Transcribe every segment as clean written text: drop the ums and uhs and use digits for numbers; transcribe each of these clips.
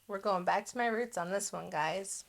We're going back to my roots on this one, guys.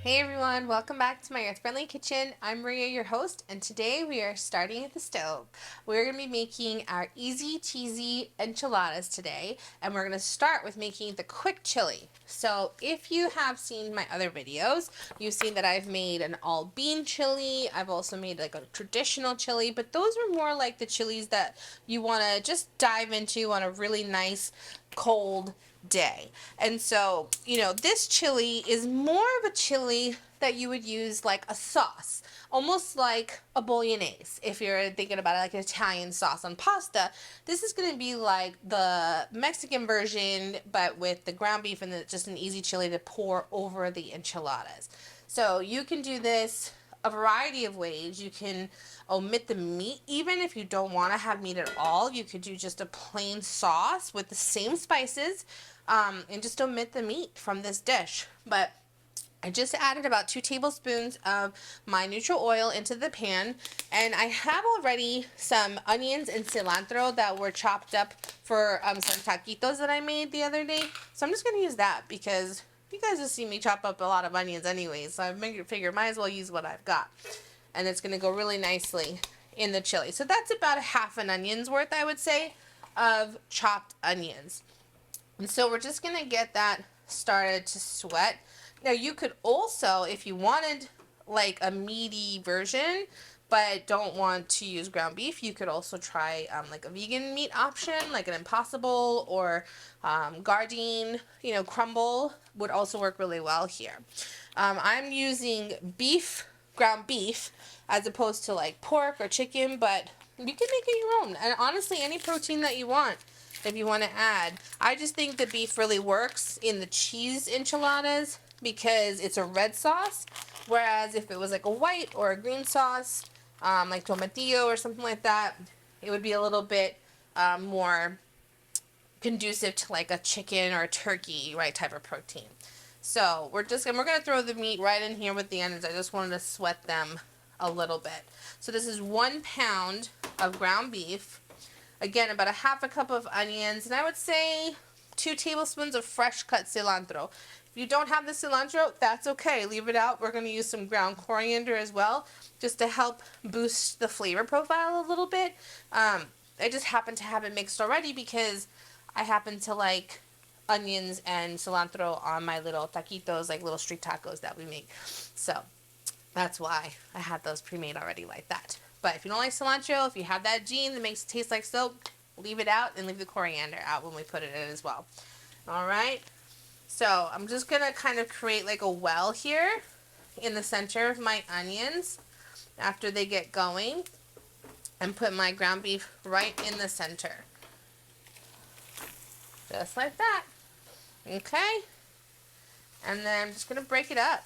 Hey everyone, welcome back to my Earth Friendly Kitchen. I'm Maria, your host, and today we are starting at the stove. We're going to be making our easy cheesy enchiladas today, and we're going to start with making the quick chili. So if you have seen my other videos, you've seen that I've made an all bean chili. I've also made like a traditional chili, but those are more like the chilies that you want to just dive into on a really nice cold day. And so, this chili is more of a chili that you would use like a sauce, almost like a bolognese. If you're thinking about it like an Italian sauce on pasta, this is going to be like the Mexican version, but with the ground beef and just an easy chili to pour over the enchiladas. So you can do this a variety of ways. You can omit the meat. Even if you don't want to have meat at all, you could do just a plain sauce with the same spices, and just omit the meat from this dish. But I just added about 2 tablespoons of my neutral oil into the pan, and I have already some onions and cilantro that were chopped up for some taquitos that I made the other day. So I'm just going to use that because you guys have seen me chop up a lot of onions anyways, so I figured might as well use what I've got. And it's going to go really nicely in the chili. So that's about a half an onion's worth, I would say, of chopped onions. And so we're just going to get that started to sweat. Now you could also, if you wanted like a meaty version, but don't want to use ground beef, you could also try like a vegan meat option, like an Impossible or Gardein, crumble would also work really well here. I'm using ground beef, as opposed to like pork or chicken, but you can make it your own. And honestly, any protein that you want, if you want to add. I just think the beef really works in the cheese enchiladas because it's a red sauce, whereas if it was like a white or a green sauce, like tomatillo or something like that, it would be a little bit more conducive to like a chicken or a turkey, right, type of protein. So we're gonna throw the meat right in here with the onions. I just wanted to sweat them a little bit. So this is 1 pound of ground beef. Again, about a half a cup of onions, and I would say 2 tablespoons of fresh cut cilantro. If you don't have the cilantro, that's okay. Leave it out. We're going to use some ground coriander as well, just to help boost the flavor profile a little bit. I just happen to have it mixed already because I happen to like onions and cilantro on my little taquitos, like little street tacos that we make. So that's why I had those pre-made already like that. But if you don't like cilantro, if you have that gene that makes it taste like soap, leave it out and leave the coriander out when we put it in as well. All right. So I'm just going to kind of create like a well here in the center of my onions after they get going, and put my ground beef right in the center. Just like that. Okay. And then I'm just going to break it up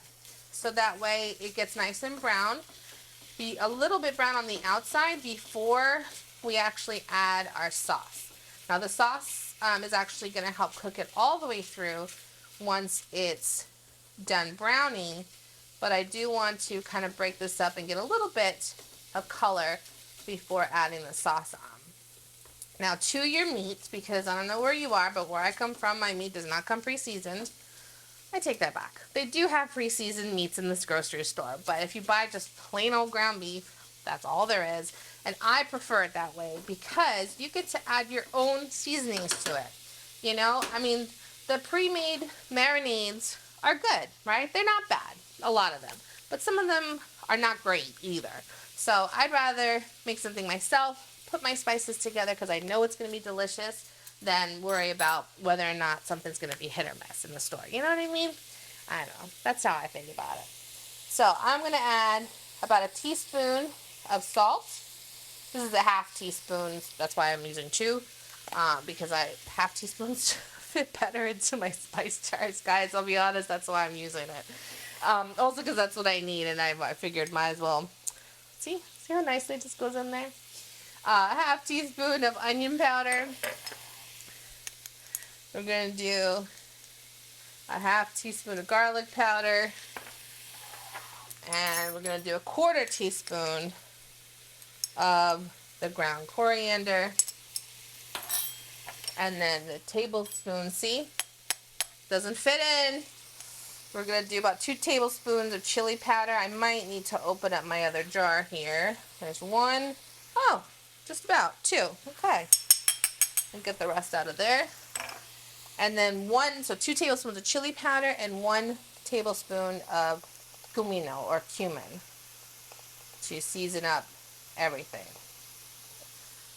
so that way it gets nice and brown. Be a little bit brown on the outside before we actually add our sauce. Now the sauce is actually going to help cook it all the way through once it's done browning, but I do want to kind of break this up and get a little bit of color before adding the sauce on. Now to your meat, because I don't know where you are, but where I come from, my meat does not come pre-seasoned. I take that back. They do have pre-seasoned meats in this grocery store, but if you buy just plain old ground beef, that's all there is. And I prefer it that way because you get to add your own seasonings to it. I mean, the pre-made marinades are good, right? They're not bad, a lot of them. But some of them are not great either. So I'd rather make something myself, put my spices together because I know it's going to be delicious, than worry about whether or not something's going to be hit or miss in the store. You know what I mean? I don't know. That's how I think about it. So I'm going to add about a teaspoon of salt. This is a half teaspoon. That's why I'm using two, because half teaspoons fit better into my spice jars, guys. I'll be honest. That's why I'm using it. Also because that's what I need, and I figured might as well. See how nicely it just goes in there? A half teaspoon of onion powder. We're going to do a half teaspoon of garlic powder, and we're going to do a 1/4 teaspoon of the ground coriander, and then the tablespoon, see, doesn't fit in. We're going to do about 2 tablespoons of chili powder. I might need to open up my other jar here. There's 1. Oh, just about 2. Okay. And get the rest out of there. And then 2 tablespoons of chili powder and 1 tablespoon of cumino or cumin to season up everything.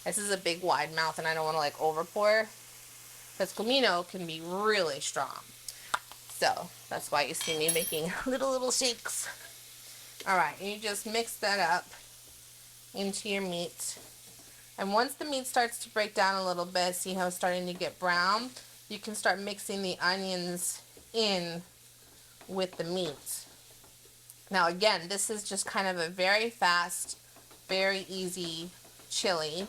This is a big wide mouth and I don't want to like over pour because cumino can be really strong. So that's why you see me making little shakes. Alright, and you just mix that up into your meat. And once the meat starts to break down a little bit, see how it's starting to get brown, you can start mixing the onions in with the meat. Now again, this is just kind of a very fast, very easy chili,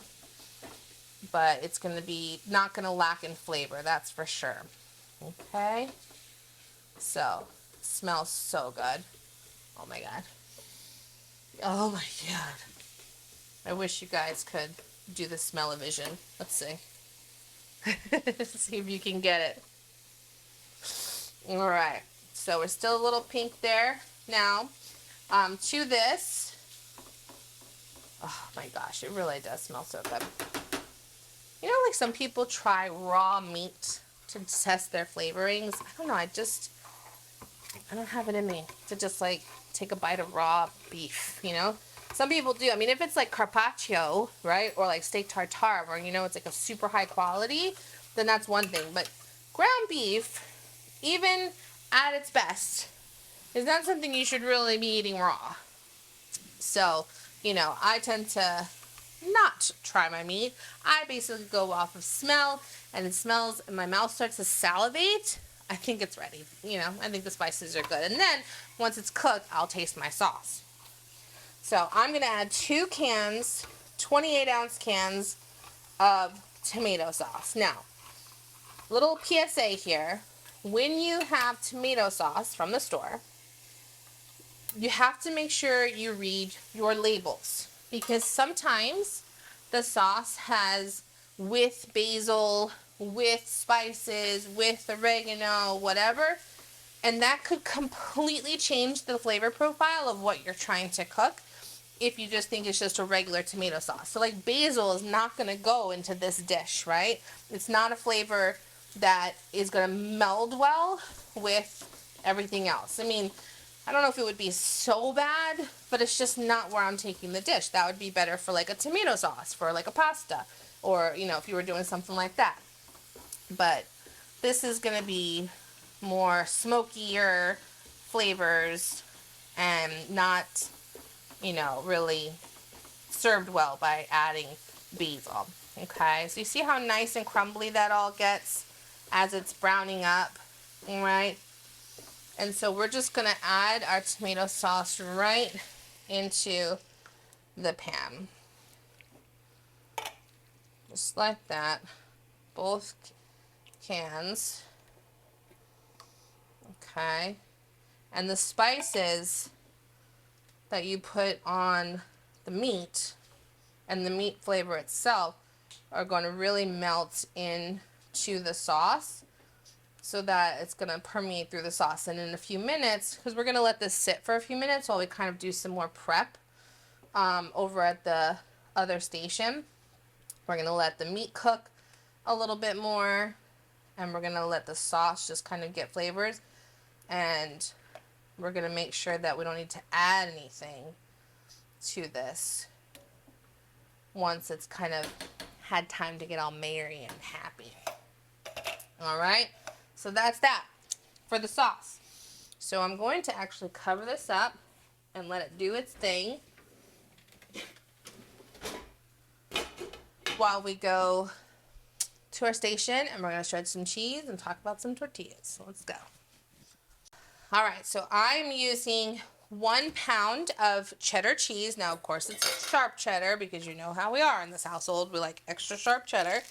but it's going to be not going to lack in flavor, that's for sure. Okay? So, it smells so good. Oh my god. Oh my god. I wish you guys could do the smell-o-vision. Let's see. See if you can get it. Alright. So we're still a little pink there. Now, to this. Oh my gosh, it really does smell so good. You know, like some people try raw meat to test their flavorings. I don't know, I don't have it in me to just like take a bite of raw beef, you know? Some people do. I mean, if it's like carpaccio, right? Or like steak tartare, where you know it's like a super high quality, then that's one thing. But ground beef, even at its best, is not something you should really be eating raw. So, you know, I tend to not try my meat. I basically go off of smell, and it smells, and my mouth starts to salivate. I think it's ready. You know, I think the spices are good. And then, once it's cooked, I'll taste my sauce. So, I'm going to add 2 cans, 28-ounce cans of tomato sauce. Now, little PSA here. When you have tomato sauce from the store, you have to make sure you read your labels. Because sometimes the sauce has with basil, with spices, with oregano, whatever, and that could completely change the flavor profile of what you're trying to cook if you just think it's just a regular tomato sauce. So like basil is not going to go into this dish, right? It's not a flavor that is going to meld well with everything else. I mean, I don't know if it would be so bad, but it's just not where I'm taking the dish. That would be better for like a tomato sauce, for like a pasta, or, you know, if you were doing something like that. But this is going to be more smokier flavors and not, you know, really served well by adding basil. Okay, so you see how nice and crumbly that all gets as it's browning up, all right? And so we're just going to add our tomato sauce right into the pan. Just like that. Both cans. Okay. And the spices that you put on the meat and the meat flavor itself are going to really melt into the sauce, so that it's going to permeate through the sauce. And in a few minutes, because we're going to let this sit for a few minutes while we kind of do some more prep over at the other station. We're going to let the meat cook a little bit more, and we're going to let the sauce just kind of get flavors. And we're going to make sure that we don't need to add anything to this once it's kind of had time to get all merry and happy. All right? So that's that for the sauce. So I'm going to actually cover this up and let it do its thing while we go to our station, and we're going to shred some cheese and talk about some tortillas. So let's go. All right, so I'm using 1 pound of cheddar cheese. Now, of course, it's sharp cheddar because you know how we are in this household. We like extra sharp cheddar.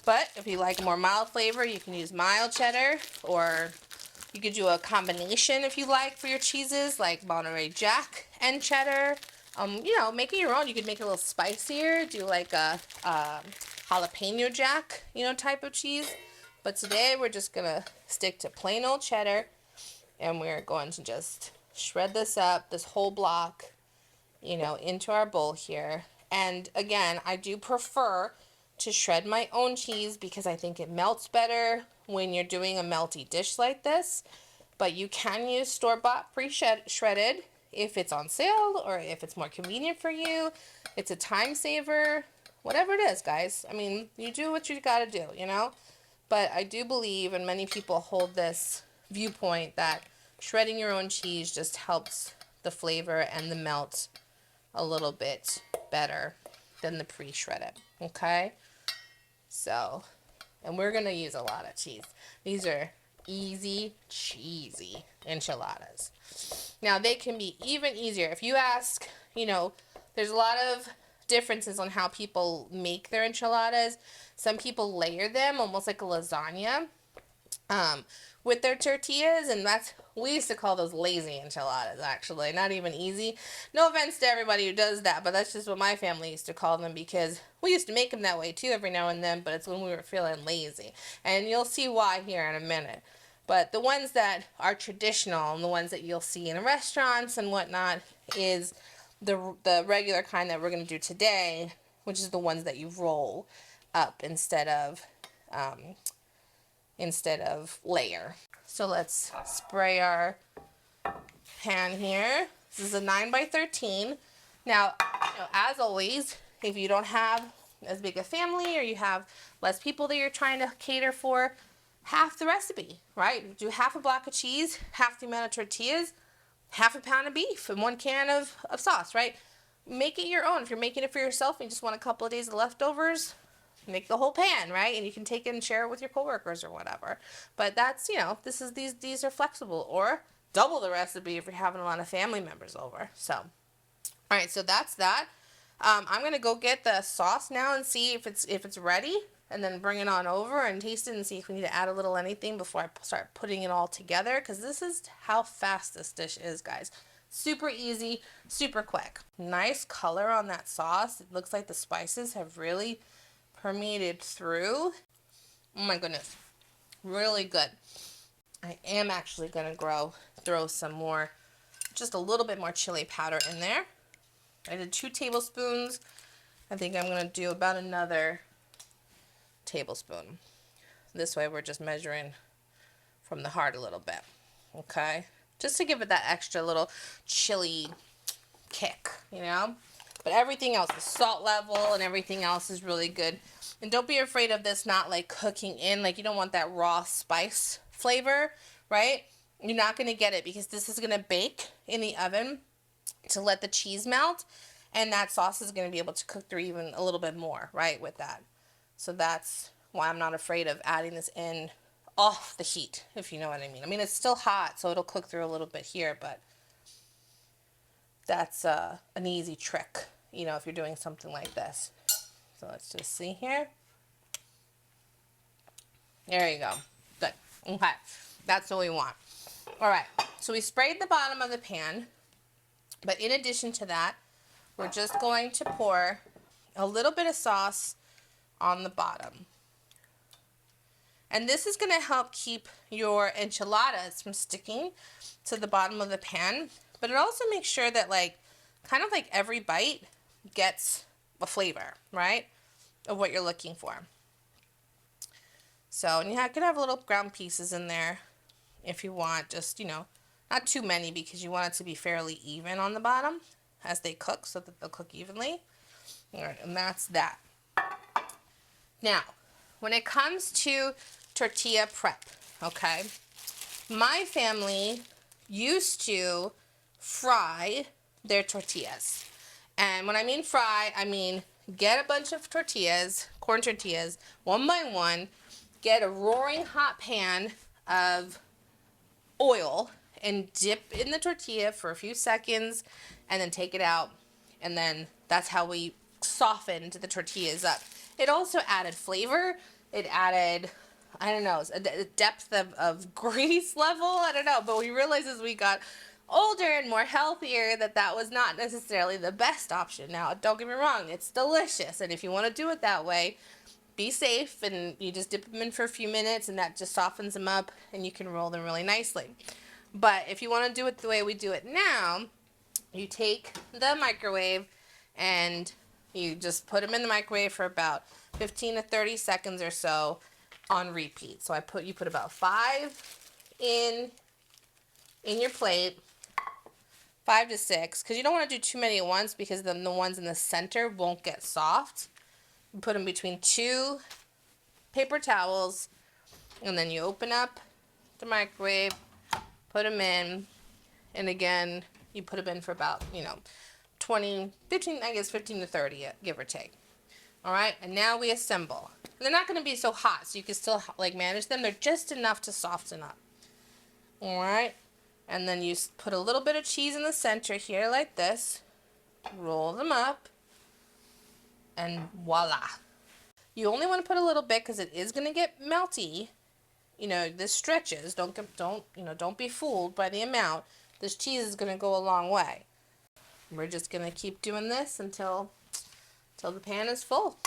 But if you like more mild flavor, you can use mild cheddar or You could do a combination if you like for your cheeses, like Monterey Jack and cheddar. You know, make it your own. You could make it a little spicier. Do like a jalapeno jack, you know, type of cheese. But today we're just gonna stick to plain old cheddar, and we're going to just shred this up, this whole block, you know, into our bowl here. And again, I do prefer to shred my own cheese because I think it melts better when you're doing a melty dish like this. But you can use store-bought pre-shredded if it's on sale or if it's more convenient for you. It's a time saver, whatever it is, guys. I mean, you do what you gotta do, you know? But I do believe, and many people hold this viewpoint, that shredding your own cheese just helps the flavor and the melt a little bit better than the pre-shredded, okay? So, and we're gonna use a lot of cheese. These are easy, cheesy enchiladas. Now, they can be even easier. If you ask, you know, there's a lot of differences on how people make their enchiladas. Some people layer them almost like a lasagna with their tortillas, and we used to call those lazy enchiladas, actually, not even easy. No offense to everybody who does that, but that's just what my family used to call them, because we used to make them that way too every now and then, but it's when we were feeling lazy, and you'll see why here in a minute. But the ones that are traditional and the ones that you'll see in restaurants and whatnot is the regular kind that we're going to do today, which is the ones that you roll up instead of layer. So let's spray our pan here. This is a 9x13. Now, you know, as always, if you don't have as big a family or you have less people that you're trying to cater for, half the recipe, right? Do half a block of cheese, half the amount of tortillas, half a pound of beef, and 1 can of sauce, right? Make it your own. If you're making it for yourself and you just want a couple of days of leftovers, make the whole pan, right? And you can take it and share it with your coworkers or whatever. But that's, you know, these are flexible. Or double the recipe if you're having a lot of family members over. So, all right, so that's that. I'm gonna go get the sauce now and see if it's ready, and then bring it on over and taste it and see if we need to add a little anything before I start putting it all together, because this is how fast this dish is, guys. Super easy, super quick. Nice color on that sauce. It looks like the spices have really permeated through. Oh my goodness, really good. I am actually gonna throw some more, just a little bit more chili powder in there. I did 2 tablespoons. I think I'm gonna do about another tablespoon. This way we're just measuring from the heart a little bit, okay? Just to give it that extra little chili kick, you know? But everything else, the salt level and everything else is really good. And don't be afraid of this not like cooking in, like you don't want that raw spice flavor, right? You're not gonna get it because this is gonna bake in the oven to let the cheese melt, and that sauce is gonna be able to cook through even a little bit more, right, with that. So that's why I'm not afraid of adding this in off the heat, if you know what I mean. I mean, it's still hot, so it'll cook through a little bit here, but that's an easy trick, you know, if you're doing something like this. So let's just see here. There you go. Good. Okay. That's what we want. All right. So we sprayed the bottom of the pan, but in addition to that, we're just going to pour a little bit of sauce on the bottom. And this is going to help keep your enchiladas from sticking to the bottom of the pan, but it also makes sure that like kind of like every bite gets a flavor, right, of what you're looking for. So, and you could have little ground pieces in there if you want, just, you know, not too many because you want it to be fairly even on the bottom as they cook so that they'll cook evenly. All right, and that's that. Now, when it comes to tortilla prep, okay, my family used to fry their tortillas. And when I mean fry, I mean get a bunch of tortillas, corn tortillas, one by one, get a roaring hot pan of oil and dip in the tortilla for a few seconds and then take it out. And then that's how we softened the tortillas up. It also added flavor. It added I don't know, a depth of grease level. I don't know. But we realized as we got older and more healthier that was not necessarily the best option. Now, don't get me wrong, it's delicious. And if you want to do it that way, be safe and you just dip them in for a few minutes and that just softens them up and you can roll them really nicely. But if you want to do it the way we do it now, you take the microwave and you just put them in the microwave for about 15 to 30 seconds or so on repeat. So you put about 5 in your plate, 5 to 6, because you don't want to do too many at once because then the ones in the center won't get soft. You put them between 2 paper towels, and then you open up the microwave, put them in, and again, you put them in for about, 15 to 30, give or take. All right, and now we assemble. They're not going to be so hot, so you can still manage them. They're just enough to soften up. All right, and then you put a little bit of cheese in the center here like this. Roll them up, and voila. You only want to put a little bit because it is going to get melty. This stretches. Don't be fooled by the amount. This cheese is going to go a long way. We're just going to keep doing this until the pan is full.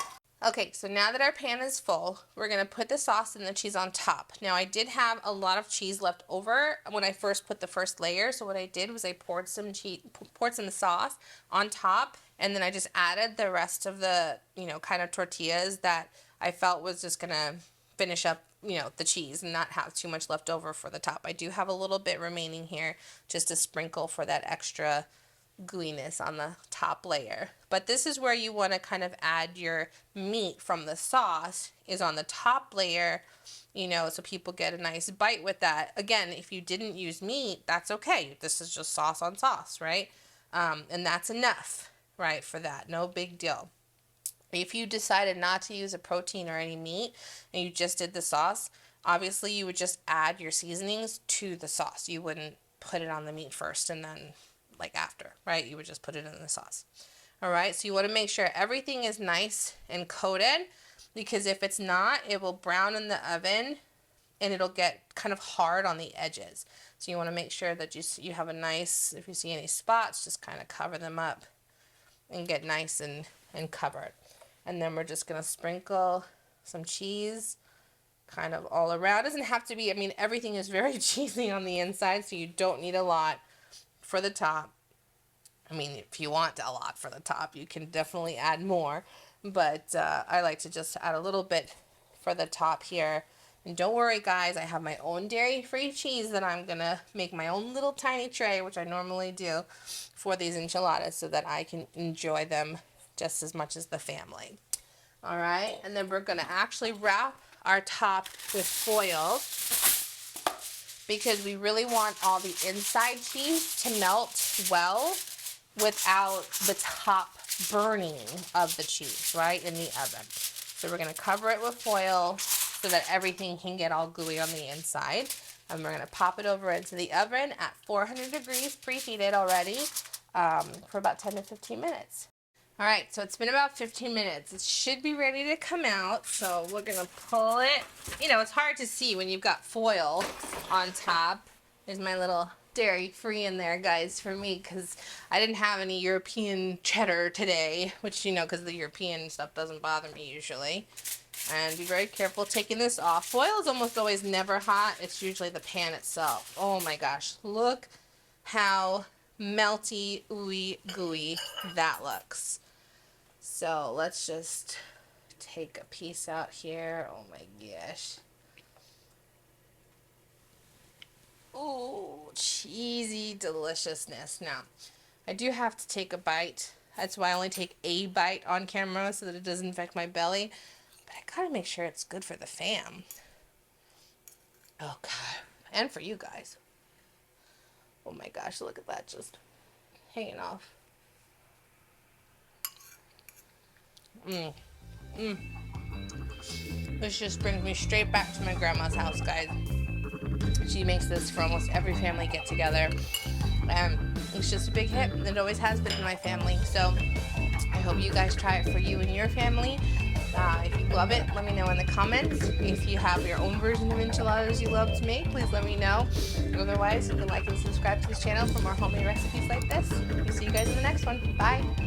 Okay, so now that our pan is full, we're going to put the sauce and the cheese on top. Now, I did have a lot of cheese left over when I first put the first layer. So what I did was I poured some sauce on top, and then I just added the rest of the, kind of tortillas that I felt was just going to finish up, the cheese and not have too much left over for the top. I do have a little bit remaining here just to sprinkle for that extra gooiness on the top layer. But this is where you want to kind of add your meat from the sauce, is on the top layer, so people get a nice bite with that. Again, if you didn't use meat, that's okay. This is just sauce on sauce, right? And that's enough, right, for that. No big deal. If you decided not to use a protein or any meat and you just did the sauce, obviously you would just add your seasonings to the sauce. You wouldn't put it on the meat first and then after, right? You would just put it in the sauce. All right, so you want to make sure everything is nice and coated, because if it's not, it will brown in the oven and it'll get kind of hard on the edges. So you want to make sure that you have a nice, if you see any spots, just kind of cover them up and get nice and covered. And then we're just going to sprinkle some cheese kind of all around. It doesn't have to be, everything is very cheesy on the inside, so you don't need a lot for the top. If you want a lot for the top, you can definitely add more, but I like to just add a little bit for the top here. And don't worry, guys, I have my own dairy-free cheese that I'm gonna make my own little tiny tray, which I normally do for these enchiladas, so that I can enjoy them just as much as the family. All right, and then we're gonna actually wrap our top with foil, because we really want all the inside cheese to melt well without the top burning of the cheese, right, in the oven. So we're going to cover it with foil so that everything can get all gooey on the inside. And we're going to pop it over into the oven at 400 degrees, preheated already, for about 10 to 15 minutes. All right, so it's been about 15 minutes. It should be ready to come out, so we're going to pull it. It's hard to see when you've got foil on top. There's my little dairy-free in there, guys, for me, because I didn't have any European cheddar today, which, because the European stuff doesn't bother me usually. And be very careful taking this off. Foil is almost always never hot. It's usually the pan itself. Oh my gosh, look how melty, ooey, gooey that looks. So let's just take a piece out here. Oh my gosh. Ooh, cheesy deliciousness. Now, I do have to take a bite. That's why I only take a bite on camera, so that it doesn't affect my belly. But I gotta make sure it's good for the fam. Oh God, and for you guys. Oh my gosh, look at that, just hanging off. This just brings me straight back to my grandma's house, guys. She makes this for almost every family get together, and it's just a big hit. It always has been in my family, so I hope you guys try it for you and your family. If you love it, let me know in the comments. If you have your own version of enchiladas you love to make, please let me know. Otherwise, you can like and subscribe to this channel for more homemade recipes like this. We'll see you guys in the next one. Bye!